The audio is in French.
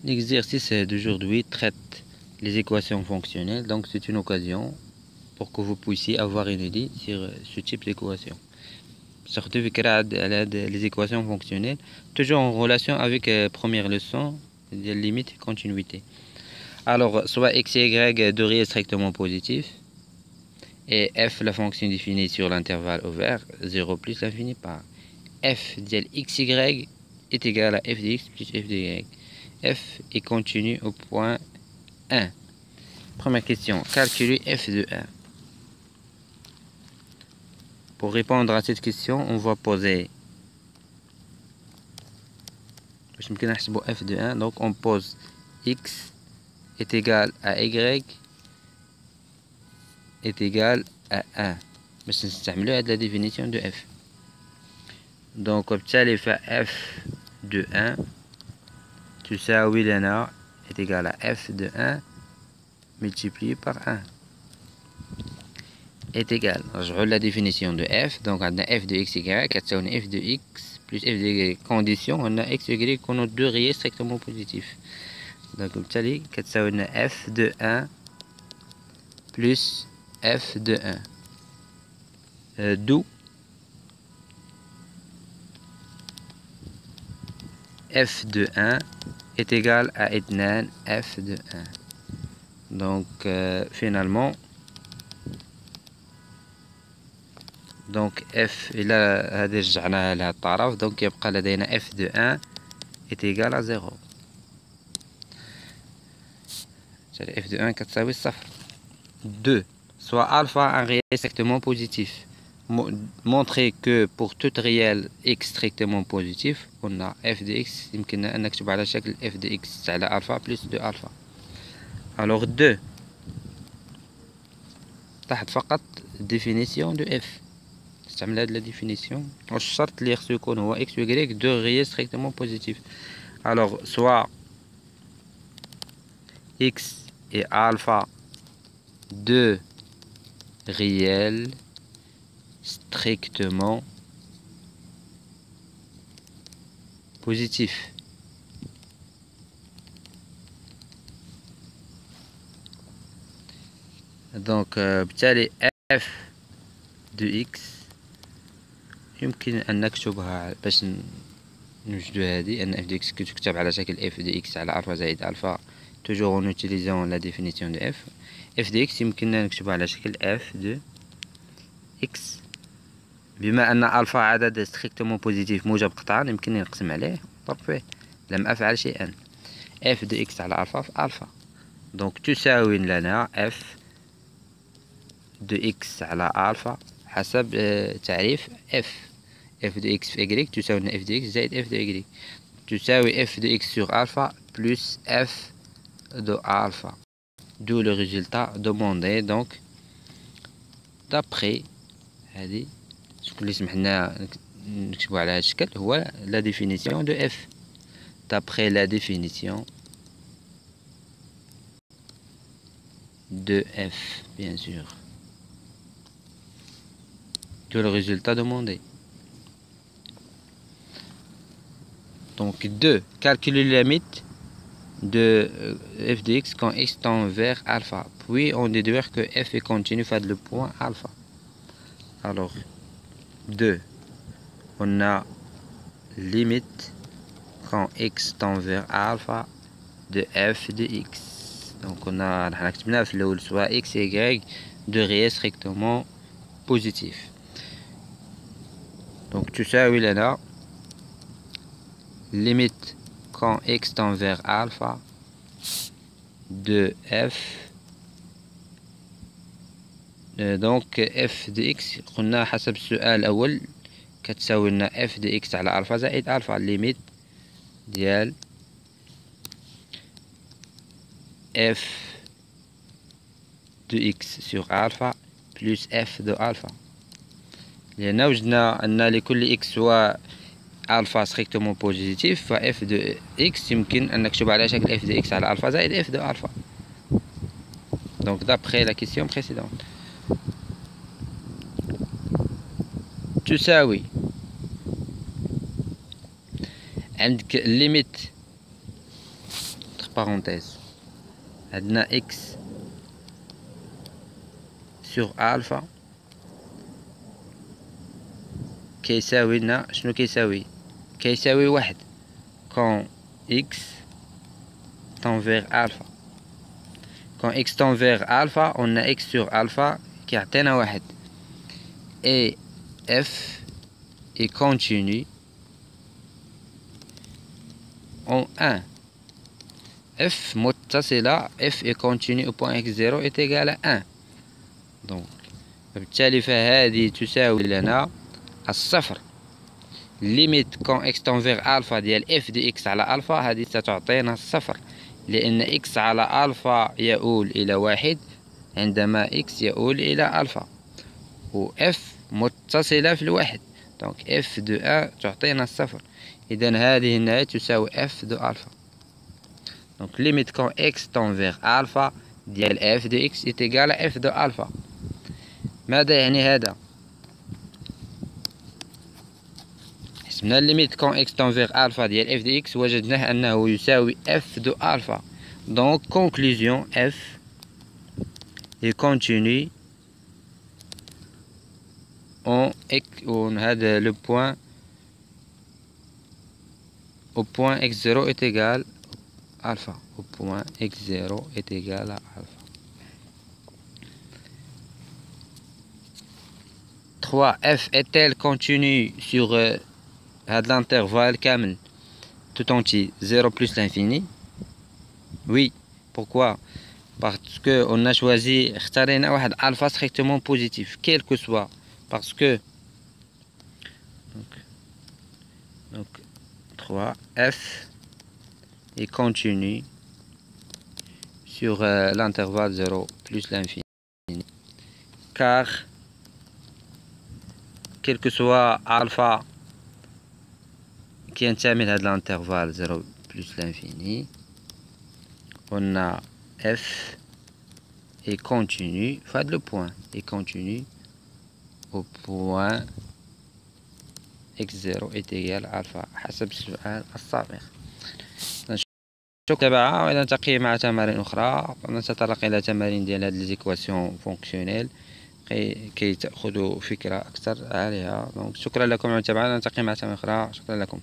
L'exercice d'aujourd'hui traite les équations fonctionnelles, donc c'est une occasion pour que vous puissiez avoir une idée sur ce type d'équation. Surtout les équations fonctionnelles, toujours en relation avec la première leçon, limite et continuité. Alors, soit x et y de réel strictement positif, et f la fonction définie sur l'intervalle ouvert, 0 plus l'infini par f de x, y est égal à f de x plus f de y. F est continu au point 1. Première question, calculer f de 1. Pour répondre à cette question, on va poser f de 1, donc on pose x est égal à y est égal à 1 باش نستعملوا هاد la définition de f. Donc وبالتالي f de 1 تساوي لنا est égal à f de 1 multiplié par 1 est égal, نرجعوا la définition de f. Donc عندنا f de x y كتساوي f de x plus f de y. condition on a x y يكونوا deux réels strictement positifs. Donc وبالتالي كتساوي لنا f de 1 plus f de 1 d'où f de 1 est égal à 2 f de 1. Donc finalement donc f إلى هذه رجعناها لها الطرف، donc يبقى لدينا f de 1 est égal à 0. f de 1 كتساوي صفر. 2. Soit alpha un réel strictement positif. Montrer que pour tout réel x strictement positif on a f de x يمكننا أن نكتب على شكل f de x على alpha plus 2 alpha. Alors 2 تحت فقط définition de f. نستعمل هذه la définition والشرط اللي يخصو يكون هو x و y deux réels strictement positifs. Alors soit x et alpha deux réels strictement positifs. Donc بالتالي f de x يمكن أن نكتبها باش نوجدو هذه أن f de x كتكتب على شكل f de x على alpha زائد alpha toujours en utilisant la définition de f. f de x يمكننا نكتبها على شكل f de x بما أن ألفا عدد strictement positif موجب قطعا يمكنني نقسم عليه نضرب فيه، لم أفعل شيئا. f de x على ألفا في ألفا، donc تساوي لنا f de x على ألفا حسب تعريف f. f de x في y تساوي لنا f de x زائد f de y تساوي f de x sur alpha plus f de alpha, d'où le résultat demandé. Donc d'après هذه شكون اللي سمح لنا نكتبو على هذا الشكل هو la définition de f. D'après la définition de f, bien sûr, d'où le résultat demandé. Donc 2. Calculer la limite de f de x quand x tend vers alpha, puis on déduire que f est continu face le point alpha. Alors 2. On a limite quand x tend vers alpha de f de x. Donc on a نكتبنا في الأول soit x et y de réels strictement positif. Donc تساوي لنا limite quand x tend vers alpha de f donc f de x قلنا حسب السؤال الأول كتساوي لنا f de x على alpha زائد alpha. limite ديال f de x sur alpha plus f de alpha، لأن وجدنا أن لكل x سواء alpha strictement positif ف f de x يمكن أن نكتب على شكل f de x على alpha زائد f de alpha. Donc d'après la question précédente تساوي عندك limite parenthèse عندنا x sur alpha كيساوي لنا شنو كيساوي واحد quand x tend vers alpha. Quand x tend vers alpha on a x sur alpha كيعطينا واحد et f est continu en 1. f متصلة f est continue au point x0 est égal à 1. donc بالتالي فهذه تساوي لنا الصفر. ليميت كون اكس تون فيغ الفا ديال اف دي اكس على الفا هذه ستعطينا الصفر، لان اكس على الفا يؤول الى واحد عندما اكس يؤول الى الفا، و اف متصلة في الواحد، دونك اف دو ان تعطينا الصفر. اذا هذه النهاية تساوي اف دو الفا. دونك ليميت كون اكس تون فيغ الفا ديال اف دو اكس est égal à اف دو الفا. ماذا يعني هذا؟ حسبنا الليميت كون اكس تون فيغ الفا ديال اف دي اكس وجدناه انه يساوي اف دو الفا. دونك كونكلوزيون اف est continu on هذا لو بوين au point x0 est égal alpha. au point x0 est égal à alpha. 3. f est-elle continue sur l'intervalle كامل tout entier 0 plus l'infini? Oui. Pourquoi? Parce que on a choisi اختارينا واحد alpha strictement positif quel que soit, parce que donc 3 f est continue sur l'intervalle 0 plus l'infini car quel que soit alpha qui ينتمي لهذا l'intervalle 0 plus l'infini on a f est continu فهاد le point est continu au point x0 est égal à alpha حسب السؤال السابق. شكرا، وإلى نلتقي مع تمارين أخرى. نتطرق إلى تمارين ديال هاد ليزيكواسيون فونكسيونيل كي تأخذوا فكرة أكثر عليها. شكرا لكم على المتابعة، نلتقي مع تمارين أخرى. شكرا لكم.